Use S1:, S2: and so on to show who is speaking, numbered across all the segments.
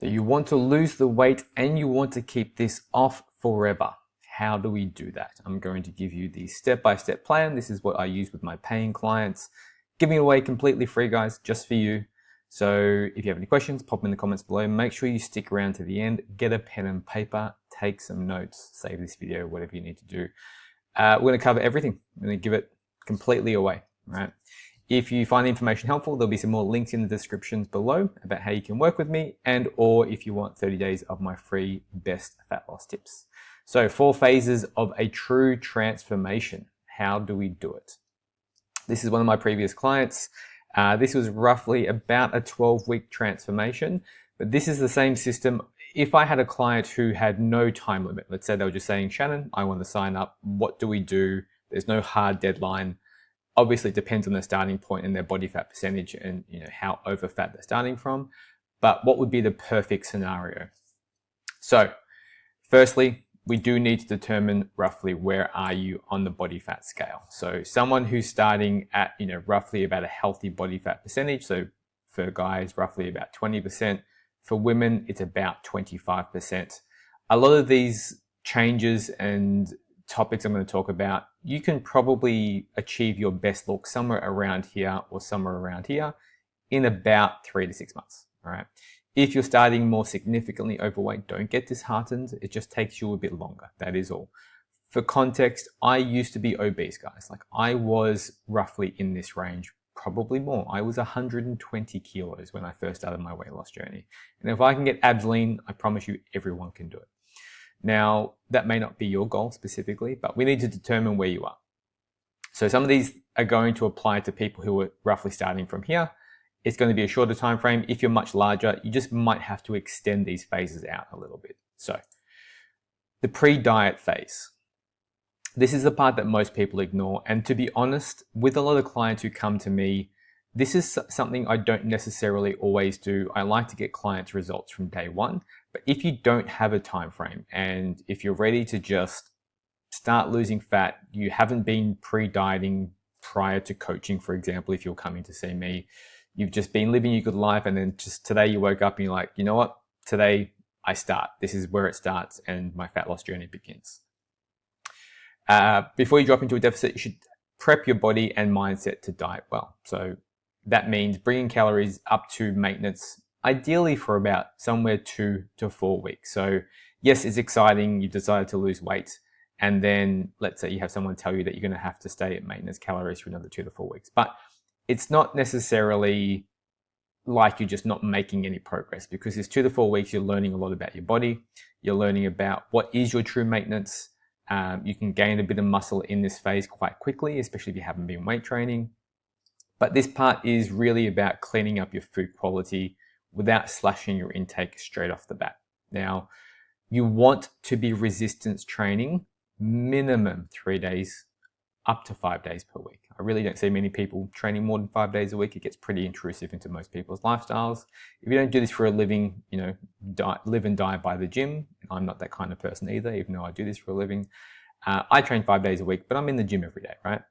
S1: that you want to lose the weight and you want to keep this off forever. How do we do that? I'm going to give you the step-by-step plan. This is what I use with my paying clients. Giving it away completely free, guys, just for you. So if you have any questions, pop them in the comments below. Make sure you stick around to the end. Get a pen and paper, take some notes, save this video, whatever you need to do. We're going to cover everything. We're going to give it completely away, right? If you find the information helpful, there'll be some more links in the descriptions below about how you can work with me, and or if you want 30 days of my free best fat loss tips. So 4 phases of a true transformation. How do we do it? This is one of my previous clients. This was roughly about a 12-week transformation, but this is the same system. If I had a client who had no time limit, let's say they were just saying, Shannon, I want to sign up. What do we do? There's no hard deadline. Obviously, it depends on their starting point and their body fat percentage and how over fat they're starting from. But what would be the perfect scenario? So, firstly, we do need to determine roughly where are you on the body fat scale. So, someone who's starting at roughly about a healthy body fat percentage. So, for guys, roughly about 20%. For women, it's about 25%. A lot of these changes and topics I'm going to talk about, you can probably achieve your best look somewhere around here or somewhere around here in about 3 to 6 months. All right. If you're starting more significantly overweight, don't get disheartened. It just takes you a bit longer. That is all. For context, I used to be obese, guys. Like I was roughly in this range, probably more. I was 120 kilos when I first started my weight loss journey. And if I can get abs lean, I promise you everyone can do it. Now, that may not be your goal specifically, but we need to determine where you are. So some of these are going to apply to people who are roughly starting from here. It's going to be a shorter time frame. If you're much larger, you just might have to extend these phases out a little bit. So the pre-diet phase. This is the part that most people ignore. And to be honest, with a lot of clients who come to me, this is something I don't necessarily always do. I like to get clients' results from day one. But if you don't have a time frame and if you're ready to just start losing fat, you haven't been pre-dieting prior to coaching, for example, if you're coming to see me, you've just been living your good life and then just today you woke up and you're like, you know what, today I start. This is where it starts and my fat loss journey begins. Before you drop into a deficit, you should prep your body and mindset to diet well. So that means bringing calories up to maintenance, ideally for about somewhere 2 to 4 weeks. So yes, it's exciting. You've decided to lose weight. And then let's say you have someone tell you that you're going to have to stay at maintenance calories for another 2 to 4 weeks. But it's not necessarily like you're just not making any progress, because it's 2 to 4 weeks. You're learning a lot about your body. You're learning about what is your true maintenance. You can gain a bit of muscle in this phase quite quickly, especially if you haven't been weight training. But this part is really about cleaning up your food quality without slashing your intake straight off the bat. Now, you want to be resistance training minimum 3 days, up to 5 days per week. I really don't see many people training more than 5 days a week. It gets pretty intrusive into most people's lifestyles. If you don't do this for a living, live and die by the gym. I'm not that kind of person either, even though I do this for a living. I train 5 days a week, but I'm in the gym every day, right?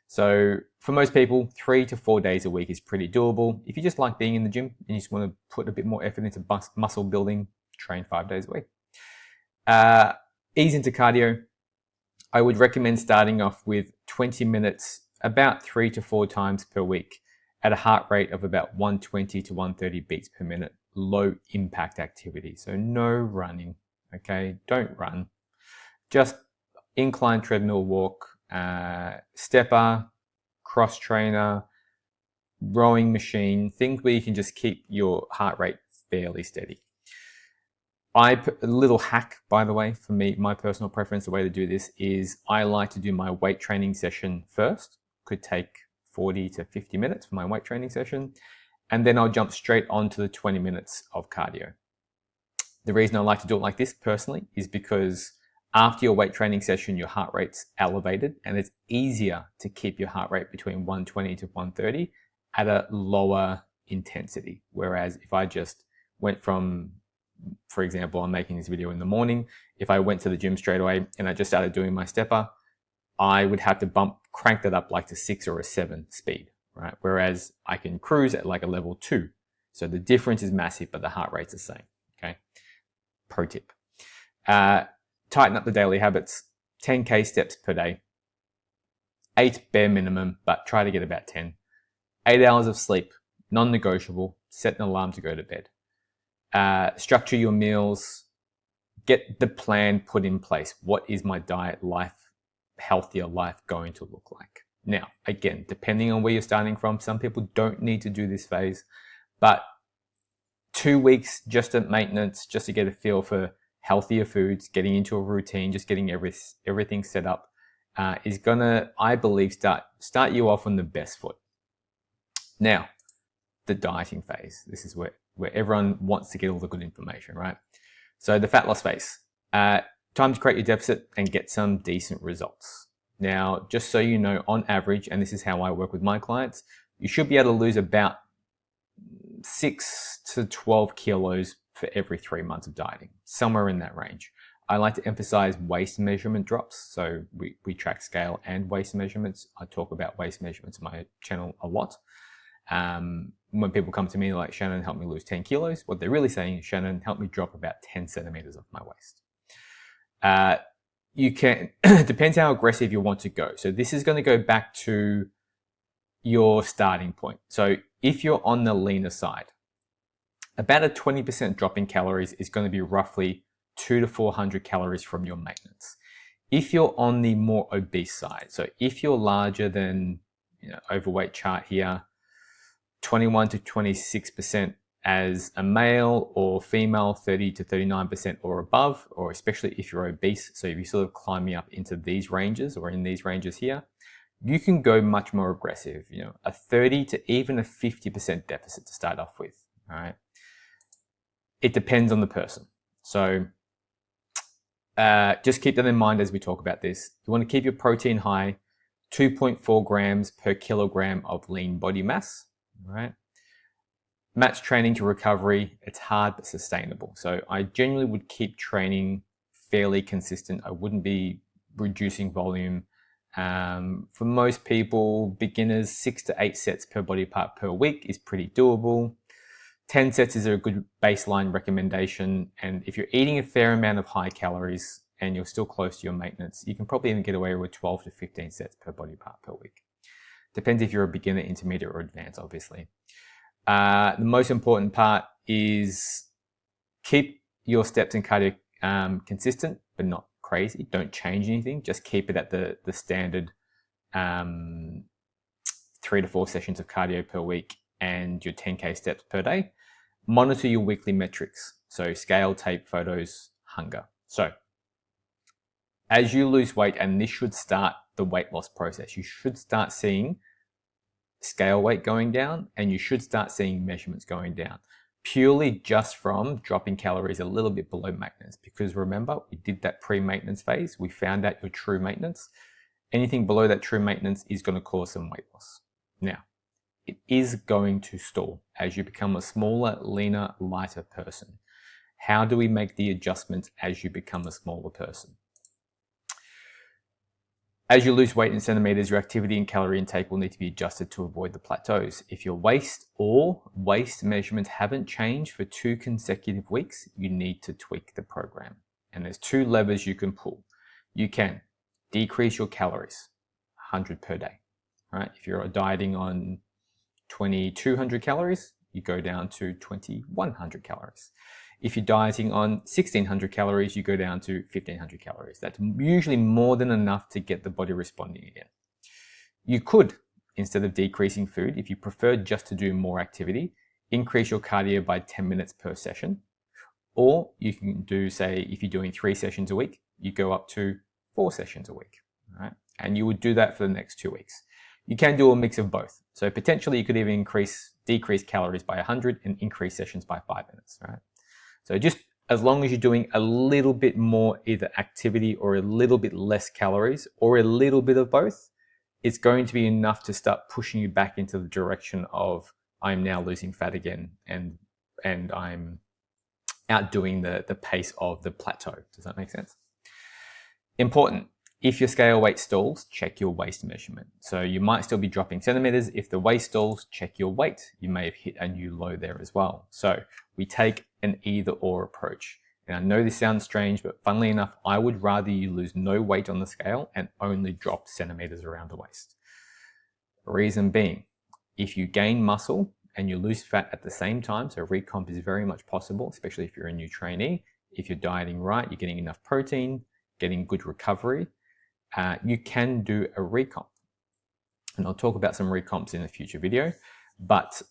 S1: So for most people, 3 to 4 days a week is pretty doable. If you just like being in the gym and you just want to put a bit more effort into muscle building, train 5 days a week. Ease into cardio. I would recommend starting off with 20 minutes, about 3 to 4 times per week at a heart rate of about 120 to 130 beats per minute. Low impact activity. So no running, okay? Don't run. Just incline treadmill walk, stepper, cross trainer, rowing machine, things where you can just keep your heart rate fairly steady. A little hack, by the way, for me, my personal preference, the way to do this is I like to do my weight training session first. Could take 40 to 50 minutes for my weight training session. And then I'll jump straight onto the 20 minutes of cardio. The reason I like to do it like this personally is because after your weight training session, your heart rate's elevated and it's easier to keep your heart rate between 120 to 130 at a lower intensity. Whereas if I just went from, for example, I'm making this video in the morning. If I went to the gym straight away and I just started doing my stepper, I would have to crank that up like to 6 or a 7 speed, right? Whereas I can cruise at like a level 2. So the difference is massive, but the heart rate's the same, okay? Pro tip. Tighten up the daily habits, 10K steps per day, 8 bare minimum, but try to get about 10. 8 hours of sleep, non-negotiable, set an alarm to go to bed. Structure your meals, get the plan put in place. What is my diet, healthier life going to look like? Now, again, depending on where you're starting from, some people don't need to do this phase, but 2 weeks just at maintenance, just to get a feel for healthier foods, getting into a routine, just getting everything set up, is gonna, I believe, start you off on the best foot. Now, the dieting phase. This is where everyone wants to get all the good information, right? So the fat loss phase. Time to create your deficit and get some decent results. Now, just so you know, on average, and this is how I work with my clients, you should be able to lose about 6 to 12 kilos for every 3 months of dieting, somewhere in that range. I like to emphasize waist measurement drops. So we track scale and waist measurements. I talk about waist measurements on my channel a lot. When people come to me like, Shannon, help me lose 10 kilos, what they're really saying is, Shannon, help me drop about 10 centimeters off my waist. You can, depends how aggressive you want to go. So this is going to go back to your starting point. So if you're on the leaner side, about a 20% drop in calories is going to be roughly 200 to 400 calories from your maintenance. If you're on the more obese side, so if you're larger than, overweight chart here, 21 to 26% as a male, or female 30 to 39% or above, or especially if you're obese. So if you're sort of climbing up into these ranges or in these ranges here, you can go much more aggressive, a 30 to even a 50% deficit to start off with, all right? It depends on the person. So just keep that in mind as we talk about this. You want to keep your protein high, 2.4 grams per kilogram of lean body mass, right? Match training to recovery. It's hard but sustainable. So I generally would keep training fairly consistent. I wouldn't be reducing volume. For most people, beginners, 6 to 8 sets per body part per week is pretty doable. 10 sets is a good baseline recommendation. And if you're eating a fair amount of high calories and you're still close to your maintenance, you can probably even get away with 12 to 15 sets per body part per week. Depends if you're a beginner, intermediate, or advanced, obviously. The most important part is keep your steps and cardio consistent, but not crazy. Don't change anything. Just keep it at the standard 3 to 4 sessions of cardio per week and your 10K steps per day. Monitor your weekly metrics. So scale, tape, photos, hunger. So as you lose weight, and this should start the weight loss process, you should start seeing scale weight going down, and you should start seeing measurements going down, purely just from dropping calories a little bit below maintenance. Because remember, we did that pre-maintenance phase. We found out your true maintenance. Anything below that true maintenance is going to cause some weight loss. Now, it is going to stall as you become a smaller, leaner, lighter person. How do we make the adjustments as you become a smaller person? As you lose weight in centimeters, your activity and calorie intake will need to be adjusted to avoid the plateaus. If your waist or waist measurements haven't changed for 2 consecutive weeks, you need to tweak the program. And there's 2 levers you can pull. You can decrease your calories, 100 per day, right? If you're dieting on 2,200 calories, you go down to 2,100 calories. If you're dieting on 1,600 calories, you go down to 1,500 calories. That's usually more than enough to get the body responding again. You could, instead of decreasing food, if you prefer just to do more activity, increase your cardio by 10 minutes per session. Or you can do, say, if you're doing 3 sessions a week, you go up to 4 sessions a week, right? And you would do that for the next 2 weeks. You can do a mix of both. So potentially you could even decrease calories by 100 and increase sessions by 5 minutes, right? So just as long as you're doing a little bit more either activity or a little bit less calories or a little bit of both, it's going to be enough to start pushing you back into the direction of, I'm now losing fat again and I'm outdoing the pace of the plateau. Does that make sense? Important. If your scale weight stalls, check your waist measurement. So you might still be dropping centimeters. If the waist stalls, check your weight. You may have hit a new low there as well. So we take an either or approach. And I know this sounds strange, but funnily enough, I would rather you lose no weight on the scale and only drop centimeters around the waist. Reason being, if you gain muscle and you lose fat at the same time, so recomp is very much possible, especially if you're a new trainee. If you're dieting right, you're getting enough protein, getting good recovery, you can do a recomp. And I'll talk about some recomps in a future video, but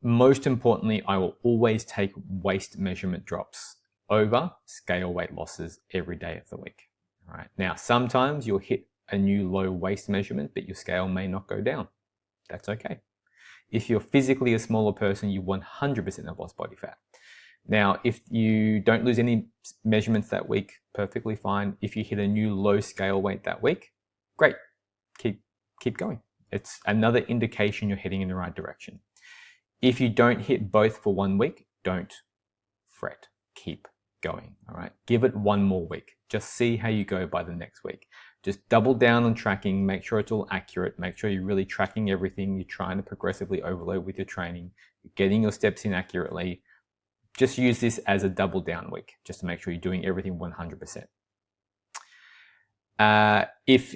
S1: most importantly, I will always take waist measurement drops over scale weight losses every day of the week. All right. Now, sometimes you'll hit a new low waist measurement, but your scale may not go down. That's okay. If you're physically a smaller person, you 100% have lost body fat. Now, if you don't lose any measurements that week, perfectly fine. If you hit a new low scale weight that week, great. Keep going. It's another indication you're heading in the right direction. If you don't hit both for 1 week, don't fret. Keep going. All right. Give it 1 more week. Just see how you go by the next week. Just double down on tracking, make sure it's all accurate, make sure you're really tracking everything, you're trying to progressively overload with your training, you're getting your steps in accurately. Just use this as a double down week, just to make sure you're doing everything 100%. If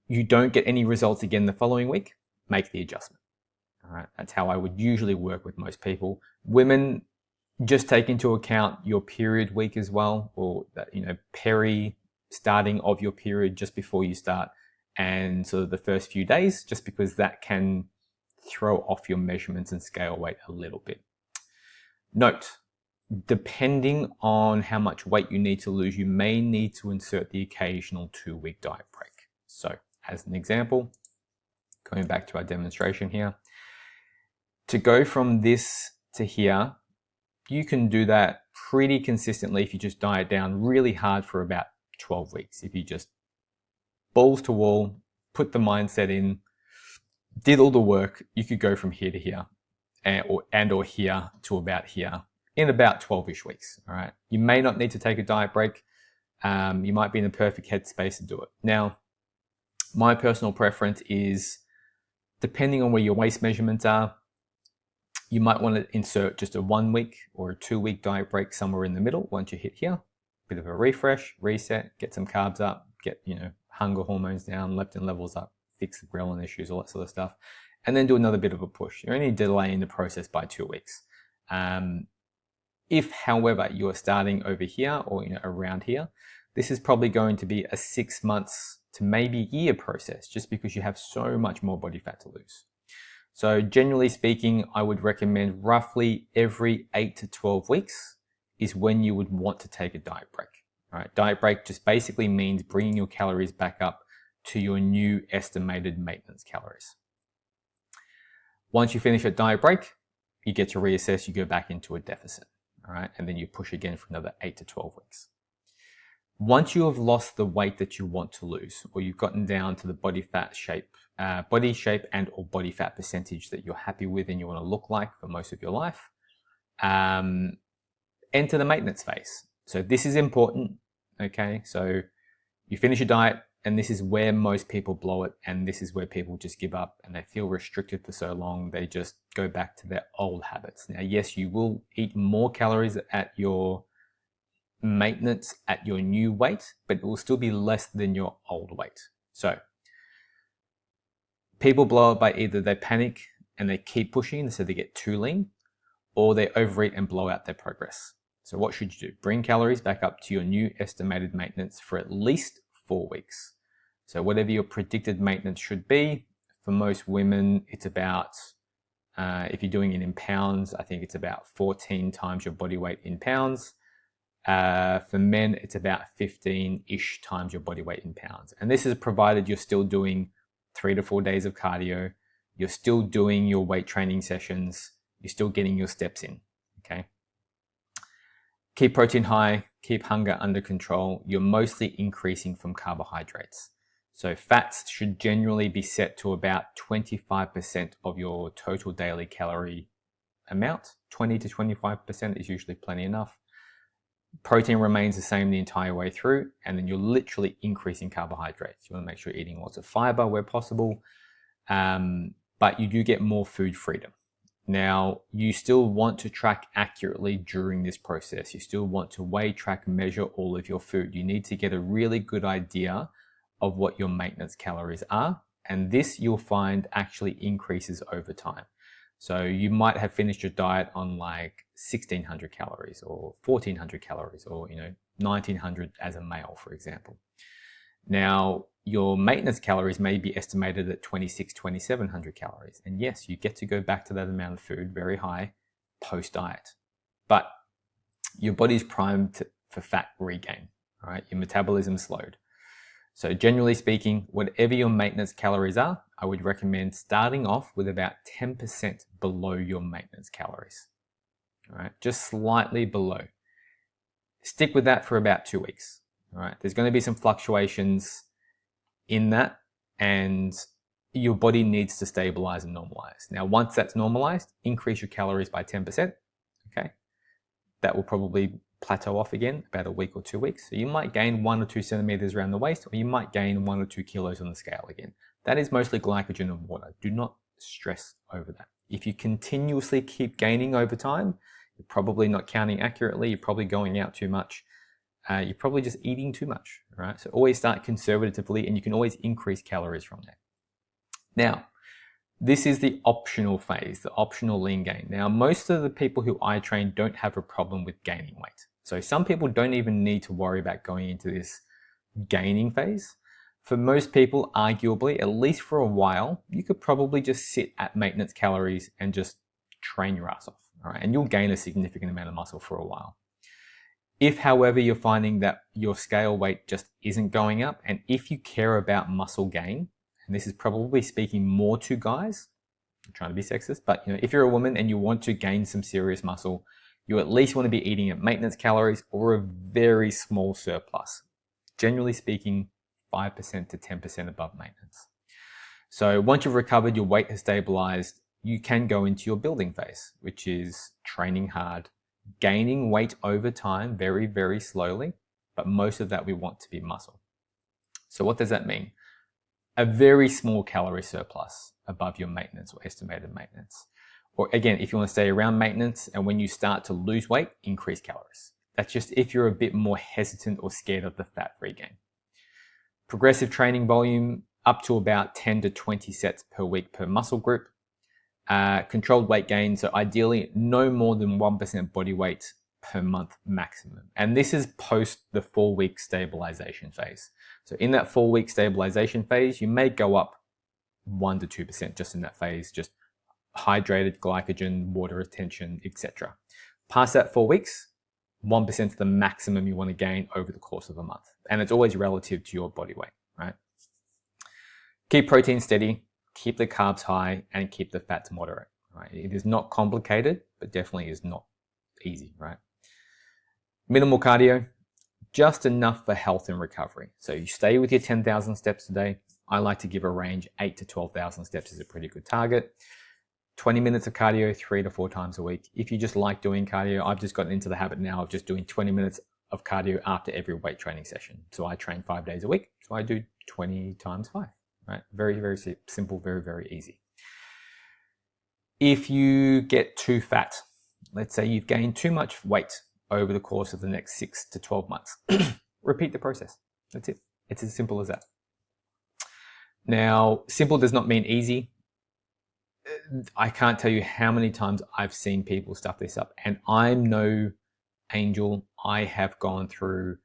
S1: you don't get any results again the following week, make the adjustment. All right, that's how I would usually work with most people. Women, just take into account your period week as well, or that, starting of your period just before you start, and sort of the first few days, just because that can throw off your measurements and scale weight a little bit. Note, depending on how much weight you need to lose, you may need to insert the occasional 2-week diet break. So, as an example, going back to our demonstration here, to go from this to here, you can do that pretty consistently if you just diet down really hard for about 12 weeks. If you just balls to wall, put the mindset in, did all the work, you could go from here to here or here to about here in about 12-ish weeks. All right. You may not need to take a diet break. You might be in the perfect headspace to do it. Now, my personal preference is, depending on where your waist measurements are, you might want to insert just a 1-week or a 2-week diet break somewhere in the middle. Once you hit here, bit of a refresh, reset, get some carbs up, get hunger hormones down, leptin levels up, fix the ghrelin issues, all that sort of stuff, and then do another bit of a push. You're only delaying the process by 2 weeks. If, however, you are starting over here or around here, this is probably going to be a 6 months to maybe year process, just because you have so much more body fat to lose. So generally speaking, I would recommend roughly every 8 to 12 weeks is when you would want to take a diet break. All right, diet break just basically means bringing your calories back up to your new estimated maintenance calories. Once you finish a diet break, you get to reassess, you go back into a deficit. All right, and then you push again for another 8 to 12 weeks. Once you have lost the weight that you want to lose, or you've gotten down to the body shape and or body fat percentage that you're happy with and you want to look like for most of your life, enter the maintenance phase. So this is important, okay? So you finish your diet, and this is where most people blow it, and this is where people just give up and they feel restricted for so long, they just go back to their old habits. Now, yes, you will eat more calories at your maintenance at your new weight, but it will still be less than your old weight. So people blow it by either they panic and they keep pushing, so they get too lean, or they overeat and blow out their progress. So what should you do? Bring calories back up to your new estimated maintenance for at least 4 weeks. So whatever your predicted maintenance should be, for most women, it's about, if you're doing it in pounds, I think it's about 14 times your body weight in pounds. For men, it's about 15-ish times your body weight in pounds. And this is provided you're still doing 3 to 4 days of cardio, you're still doing your weight training sessions, you're still getting your steps in, okay? Keep protein high, keep hunger under control. You're mostly increasing from carbohydrates. So fats should generally be set to about 25% of your total daily calorie amount. 20 to 25% is usually plenty enough. Protein remains the same the entire way through, and then you're literally increasing carbohydrates. You want to make sure you're eating lots of fiber where possible, but you do get more food freedom. Now, you still want to track accurately during this process. You still want to weigh, track, measure all of your food. You need to get a really good idea of what your maintenance calories are. And this you'll find actually increases over time. So you might have finished your diet on like 1600 calories or 1400 calories or 1900 as a male, for example. Now, your maintenance calories may be estimated at 2700 calories. And yes, you get to go back to that amount of food, very high, post-diet. But your body's primed for fat regain, all right? Your metabolism slowed. So generally speaking, whatever your maintenance calories are, I would recommend starting off with about 10% below your maintenance calories, all right? Just slightly below. Stick with that for about 2 weeks. All right, there's going to be some fluctuations in that, and your body needs to stabilize and normalize. Now, once that's normalized, increase your calories by 10%. Okay, that will probably plateau off again about a week or 2 weeks. So you might gain 1 or 2 centimeters around the waist, or you might gain 1 or 2 kilos on the scale again. That is mostly glycogen and water. Do not stress over that. If you continuously keep gaining over time, you're probably not counting accurately. You're probably going out too much. You're probably just eating too much, right? So always start conservatively, and you can always increase calories from there. Now, this is the optional phase, the optional lean gain. Now, most of the people who I train don't have a problem with gaining weight. So some people don't even need to worry about going into this gaining phase. For most people, arguably, at least for a while, you could probably just sit at maintenance calories and just train your ass off, all right? And you'll gain a significant amount of muscle for a while. If, however, you're finding that your scale weight just isn't going up, and if you care about muscle gain, and this is probably speaking more to guys, I'm trying to be sexist, but if you're a woman and you want to gain some serious muscle, you at least want to be eating at maintenance calories or a very small surplus. Generally speaking, 5% to 10% above maintenance. So once you've recovered, your weight has stabilized, you can go into your building phase, which is training hard, gaining weight over time very, very slowly, but most of that we want to be muscle. So what does that mean? A very small calorie surplus above your maintenance or estimated maintenance. Or again, if you want to stay around maintenance and when you start to lose weight, increase calories. That's just if you're a bit more hesitant or scared of the fat regain. Progressive training volume up to about 10 to 20 sets per week per muscle group. Controlled weight gain, so ideally no more than 1% body weight per month maximum. And this is post the 4-week stabilization phase. So in that 4-week stabilization phase, you may go up 1 to 2% just in that phase, just hydrated glycogen, water retention, etc. Past that 4 weeks, 1% is the maximum you want to gain over the course of a month. And it's always relative to your body weight, right? Keep protein steady, keep the carbs high, and keep the fats moderate, right? It is not complicated, but definitely is not easy, right? Minimal cardio, just enough for health and recovery. So you stay with your 10,000 steps a day. I like to give a range, 8 to 12,000 steps is a pretty good target. 20 minutes of cardio 3 to 4 times a week. If you just like doing cardio, I've just gotten into the habit now of just doing 20 minutes of cardio after every weight training session. So I train 5 days a week. So I do 20 times 5, right? Very, very simple, very, very easy. If you get too fat, let's say you've gained too much weight over the course of the next 6 to 12 months, repeat the process. That's it. It's as simple as that. Now, simple does not mean easy. I can't tell you how many times I've seen people stuff this up, and I'm no angel. I have gone through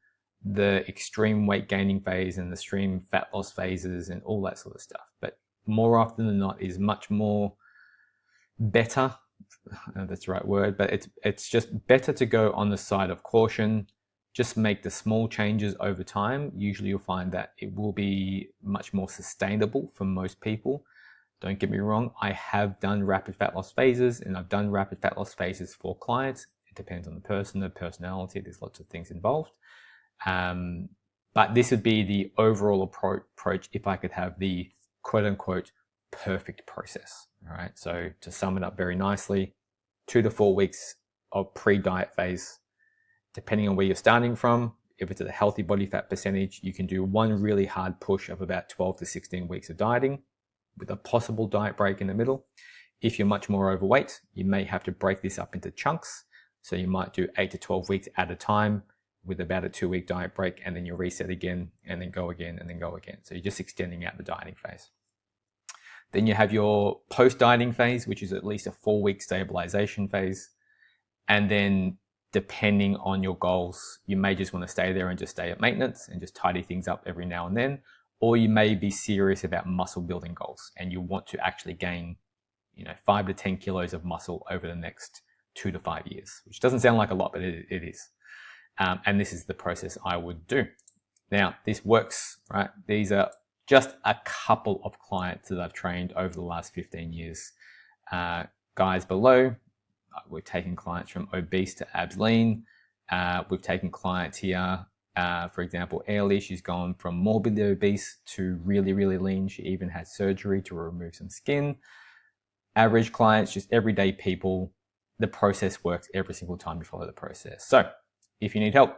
S1: the extreme weight gaining phase and the extreme fat loss phases and all that sort of stuff. But more often than not is much more better. That's the right word, but it's just better to go on the side of caution. Just make the small changes over time. Usually you'll find that it will be much more sustainable for most people. Don't get me wrong, I have done rapid fat loss phases, and I've done rapid fat loss phases for clients. It depends on the person, the personality, there's lots of things involved. But this would be the overall approach if I could have the quote unquote perfect process. All right, so to sum it up very nicely, 2 to 4 weeks of pre-diet phase, depending on where you're starting from. If it's at a healthy body fat percentage, you can do one really hard push of about 12 to 16 weeks of dieting with a possible diet break in the middle. If you're much more overweight, you may have to break this up into chunks. So you might do 8 to 12 weeks at a time with about a 2-week diet break, and then you reset again, and then go again, and then go again. So you're just extending out the dieting phase. Then you have your post-dieting phase, which is at least a 4-week stabilization phase. And then depending on your goals, you may just want to stay there and just stay at maintenance and just tidy things up every now and then. Or you may be serious about muscle building goals and you want to actually gain, 5 to 10 kilos of muscle over the next 2 to 5 years, which doesn't sound like a lot, but it is. And this is the process I would do. Now, this works, right? These are just a couple of clients that I've trained over the last 15 years. Guys below, we've taken clients from obese to abs lean. We've taken clients here, for example, Ailey, she's gone from morbidly obese to really, really lean. She even had surgery to remove some skin. Average clients, just everyday people. The process works every single time you follow the process. So if you need help,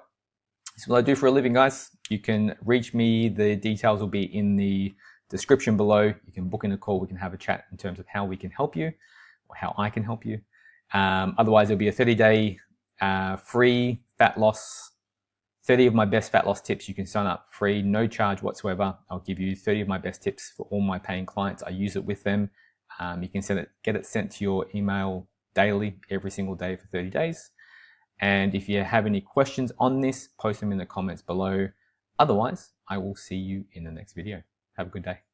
S1: this is what I do for a living, guys. You can reach me. The details will be in the description below. You can book in a call. We can have a chat in terms of how we can help you or how I can help you. Otherwise, there'll be a 30-day free fat loss, 30 of my best fat loss tips. You can sign up free, no charge whatsoever. I'll give you 30 of my best tips for all my paying clients. I use it with them. You can get it sent to your email daily, every single day for 30 days. And if you have any questions on this, post them in the comments below. Otherwise, I will see you in the next video. Have a good day.